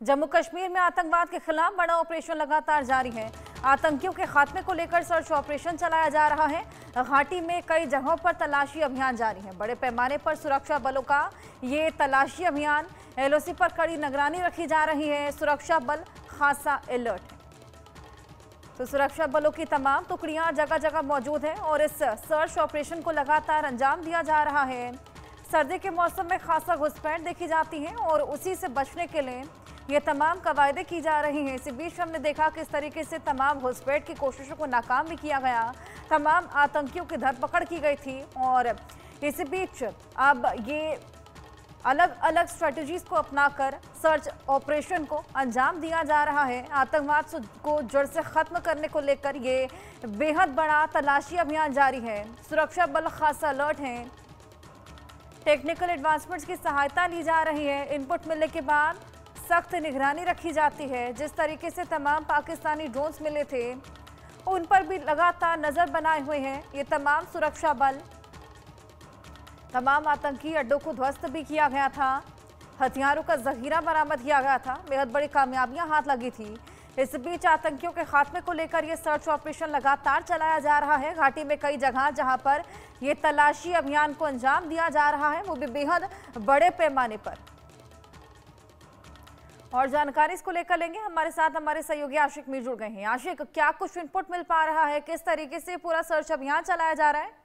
जम्मू कश्मीर में आतंकवाद के खिलाफ बड़ा ऑपरेशन लगातार जारी है। आतंकियों के खात्मे को लेकर सर्च ऑपरेशन चलाया जा रहा है। घाटी में कई जगहों पर तलाशी अभियान जारी है। बड़े पैमाने पर सुरक्षा बलों का ये तलाशी अभियान, एलओसी पर कड़ी निगरानी रखी जा रही है। सुरक्षा बल खासा अलर्ट है। तो सुरक्षा बलों की तमाम टुकड़ियां जगह जगह मौजूद हैं और इस सर्च ऑपरेशन को लगातार अंजाम दिया जा रहा है। सर्दी के मौसम में खासा घुसपैठ देखी जाती है और उसी से बचने के लिए ये तमाम कवायदें की जा रही हैं। इसी बीच हमने देखा किस तरीके से तमाम घुसपैठ की कोशिशों को नाकाम भी किया गया। तमाम आतंकियों की धरपकड़ की गई थी और इसी बीच अब ये अलग अलग स्ट्रेटजीज को अपनाकर सर्च ऑपरेशन को अंजाम दिया जा रहा है। आतंकवाद को जड़ से खत्म करने को लेकर ये बेहद बड़ा तलाशी अभियान जारी है। सुरक्षा बल खासा अलर्ट हैं। टेक्निकल एडवांसमेंट्स की सहायता ली जा रही है। इनपुट मिलने के बाद सख्त निगरानी रखी जाती है। जिस तरीके से तमाम पाकिस्तानी ड्रोन्स मिले थे उन पर भी लगातार नजर बनाए हुए हैं ये तमाम सुरक्षा बल। तमाम आतंकी अड्डों को ध्वस्त भी किया गया था। हथियारों का जखीरा बरामद किया गया था। बेहद बड़ी कामयाबियां हाथ लगी थी। इस बीच आतंकियों के खात्मे को लेकर यह सर्च ऑपरेशन लगातार चलाया जा रहा है। घाटी में कई जगह जहां पर यह तलाशी अभियान को अंजाम दिया जा रहा है वो भी बेहद बड़े पैमाने पर। और जानकारी इसको लेकर लेंगे। हमारे साथ हमारे सहयोगी आशिक मीर जुड़ गए हैं। आशिक, क्या कुछ इनपुट मिल पा रहा है? किस तरीके से पूरा सर्च अभियान चलाया जा रहा है?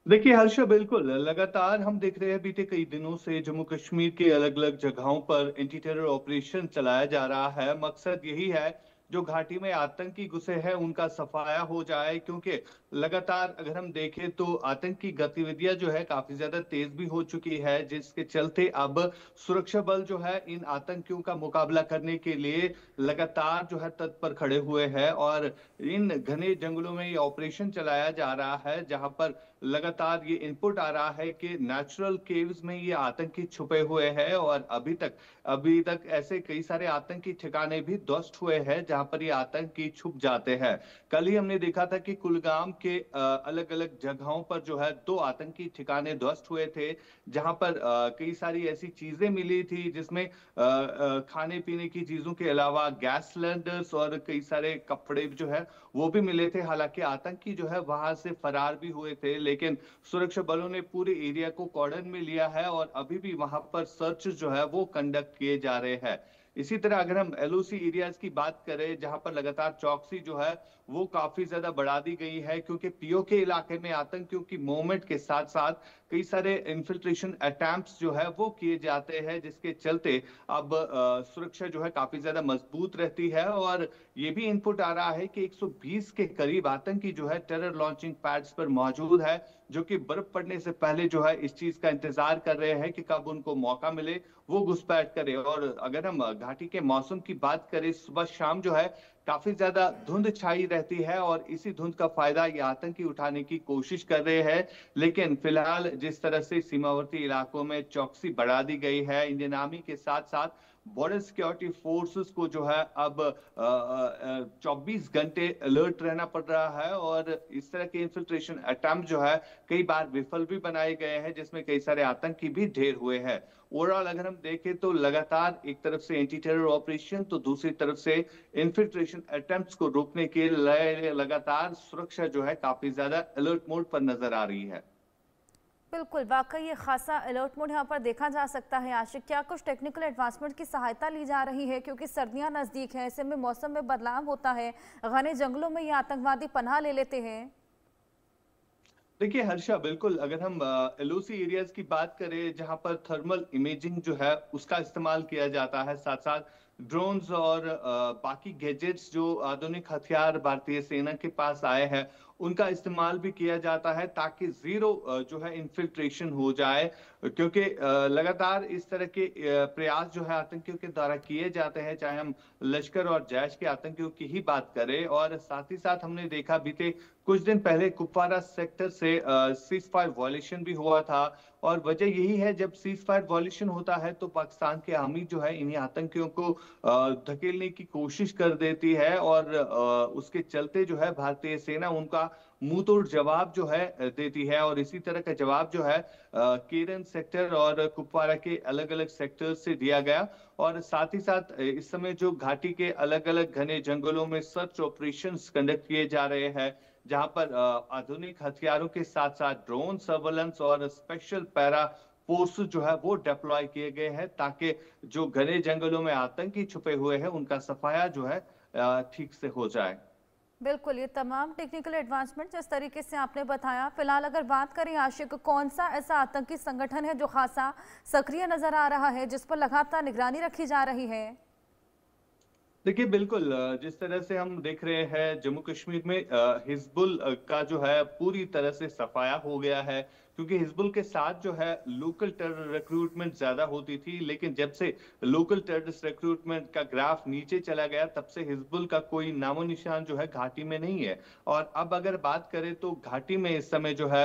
देखिए हर्षा, बिल्कुल लगातार हम देख रहे हैं बीते कई दिनों से जम्मू कश्मीर के अलग अलग जगहों पर एंटी टेरर ऑपरेशन चलाया जा रहा है। मकसद यही है जो घाटी में आतंकी घुसे हैं उनका सफाया हो जाए, क्योंकि लगातार अगर हम देखें तो आतंकी गतिविधियां जो है काफी ज्यादा तेज भी हो चुकी है, जिसके चलते अब सुरक्षा बल जो है इन आतंकियों का मुकाबला करने के लिए लगातार जो है तत्पर खड़े हुए हैं और इन घने जंगलों में ये ऑपरेशन चलाया जा रहा है, जहां पर लगातार ये इनपुट आ रहा है कि नेचुरल केव्स में ये आतंकी छुपे हुए हैं और अभी तक ऐसे कई सारे आतंकी ठिकाने भी ध्वस्त हुए हैं जहां पर ये आतंकी छुप जाते हैं। कल ही हमने देखा था कि कुलगाम के अलग अलग जगहों पर जो है 2 आतंकी ठिकाने ध्वस्त हुए थे, जहां पर कई सारी ऐसी चीजें मिली थी जिसमें खाने पीने की चीजों के अलावा गैस सिलेंडर्स और कई सारे कपड़े जो है वो भी मिले थे। हालांकि आतंकी जो है वहां से फरार भी हुए थे, लेकिन सुरक्षा बलों ने पूरे एरिया को कॉर्डन में लिया है और अभी भी वहां पर सर्च जो है वो कंडक्ट किए जा रहे हैं। इसी तरह अगर हम एलओसी एरियाज की बात करें, जहां पर लगातार चौकसी जो है वो काफी ज्यादा बढ़ा दी गई है, क्योंकि पीओके इलाके में आतंकियों की मूवमेंट के साथ साथ कई सारे इन्फिल्ट्रेशन अटेम्प्ट्स जो है वो किए जाते हैं, जिसके चलते अब सुरक्षा जो है काफी ज्यादा मजबूत रहती है। और ये भी इनपुट आ रहा है कि 120 के करीब आतंकी जो है टेरर लॉन्चिंग पैड्स पर मौजूद है, जो कि बर्फ पड़ने से पहले जो है इस चीज का इंतजार कर रहे हैं कि कब उनको मौका मिले वो घुसपैठ करे। और अगर हम घाटी के मौसम की बात करें, सुबह शाम जो है काफी ज्यादा धुंध छाई रहती है और इसी धुंध का फायदा ये आतंकी उठाने की कोशिश कर रहे हैं। लेकिन फिलहाल जिस तरह से सीमावर्ती इलाकों में चौकसी बढ़ा दी गई है, इंडियन आर्मी के साथ साथ बॉर्डर सिक्योरिटी फोर्सेस को जो है अब 24 घंटे अलर्ट रहना पड़ रहा है और इस तरह के इन्फिल्ट्रेशन अटेम्प्ट जो है कई बार विफल भी बनाए गए हैं, जिसमें कई सारे आतंकी भी ढेर हुए हैं। ओवरऑल अगर हम देखें तो लगातार एक तरफ से एंटी टेरर ऑपरेशन तो दूसरी तरफ से इन्फिल्ट्रेशन अटेम्प्ट्स को रोकने के लिए लगातार सुरक्षा जो है काफी ज्यादा अलर्ट मोड पर नजर आ रही है। बिल्कुल, वाकई ये खासा अलर्ट मोड यहाँ पर देखा जा सकता है। आशिक, क्या कुछ टेक्निकल एडवांसमेंट की सहायता ली जा रही है? क्योंकि सर्दियाँ नज़दीक हैं, ऐसे में मौसम में बदलाव होता है, घने जंगलों में ये आतंकवादी पनाह ले लेते हैं। देखिए हर्षा, बिल्कुल अगर हम एलओसी एरियाज की बात करें, जहां पर थर्मल इमेजिंग जो है उसका इस्तेमाल किया जाता है, साथ साथ ड्रोन्स और बाकी गैजेट्स जो आधुनिक हथियार भारतीय सेना के पास आए हैं उनका इस्तेमाल भी किया जाता है, ताकि जीरो जो है इन्फिल्ट्रेशन हो जाए। क्योंकि लगातार इस तरह के प्रयास जो है आतंकियों के द्वारा किए जाते हैं, चाहे हम लश्कर और जैश के आतंकियों की ही बात करें। और साथ ही साथ हमने देखा बीते कुछ दिन पहले कुपवारा सेक्टर से सीज फायर वॉयलेशन भी हुआ था और वजह यही है, जब सीज फायर वॉयलेशन होता है तो पाकिस्तान के आर्मी जो है इन्हीं आतंकियों को धकेलने की कोशिश कर देती है और उसके चलते जो है भारतीय सेना उनका मुंह तोड़ जवाब जो है देती है और इसी तरह का जवाब जो है केरन सेक्टर और कुपवारा के अलग-अलग सेक्टर से दिया गया और साथ ही साथ इस समय जो घाटी के अलग-अलग घने जंगलों में सर्च ऑपरेशंस कंडक्ट किए जा रहे हैं, जहां पर आधुनिक हथियारों के साथ-साथ ड्रोन सर्वेलेंस और स्पेशल पैरा फोर्स जो है वो डिप्लॉय किए गए हैं ताकि जो घने जंगलों में आतंकी छुपे हुए हैं उनका सफाया जो है ठीक से हो जाए। बिल्कुल, ये तमाम टेक्निकल एडवांसमेंट जिस तरीके से आपने बताया, फिलहाल अगर बात करें आशिक, कौन सा ऐसा आतंकी संगठन है जो खासा सक्रिय नजर आ रहा है, जिस पर लगातार निगरानी रखी जा रही है? देखिए बिल्कुल जिस तरह से हम देख रहे हैं जम्मू कश्मीर में हिजबुल का जो है पूरी तरह से सफाया हो गया है क्योंकि हिजबुल के साथ जो है लोकल टेरर रिक्रूटमेंट ज्यादा होती थी लेकिन जब से लोकल टेररिस्ट रिक्रूटमेंट का ग्राफ नीचे चला गया तब से हिजबुल का कोई नामो निशान जो है घाटी में नहीं है और अब अगर बात करें तो घाटी में इस समय जो है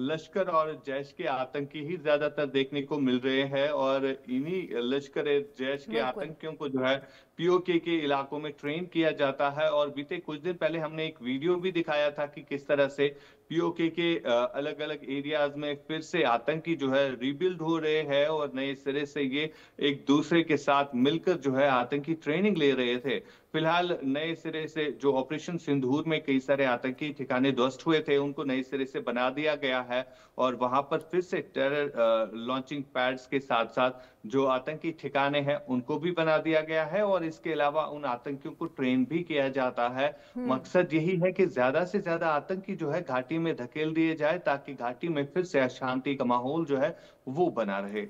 लश्कर और जैश के आतंकी ही ज्यादातर देखने को मिल रहे हैं और इन्हीं लश्कर जैश के बिल्कुल। आतंकियों को जो है पीओके के इलाकों में ट्रेन किया जाता है और बीते कुछ दिन पहले हमने एक वीडियो भी दिखाया था कि किस तरह से पीओके के अलग अलग एरियाज में फिर से आतंकी जो है रिबिल्ड हो रहे हैं और नए सिरे से ये एक दूसरे के साथ मिलकर जो है आतंकी ट्रेनिंग ले रहे थे। फिलहाल नए सिरे से जो ऑपरेशन सिंदूर में कई सारे आतंकी ठिकाने ध्वस्त हुए थे उनको नए सिरे से बना दिया गया है और वहां पर फिर से टेरर लॉन्चिंग पैड्स के साथ साथ जो आतंकी ठिकाने हैं उनको भी बना दिया गया है और इसके अलावा उन आतंकियों को ट्रेन भी किया जाता है। मकसद यही है कि ज्यादा से ज्यादा आतंकी जो है घाटी में धकेल दिए जाए ताकि घाटी में फिर से अशांति का माहौल जो है वो बना रहे।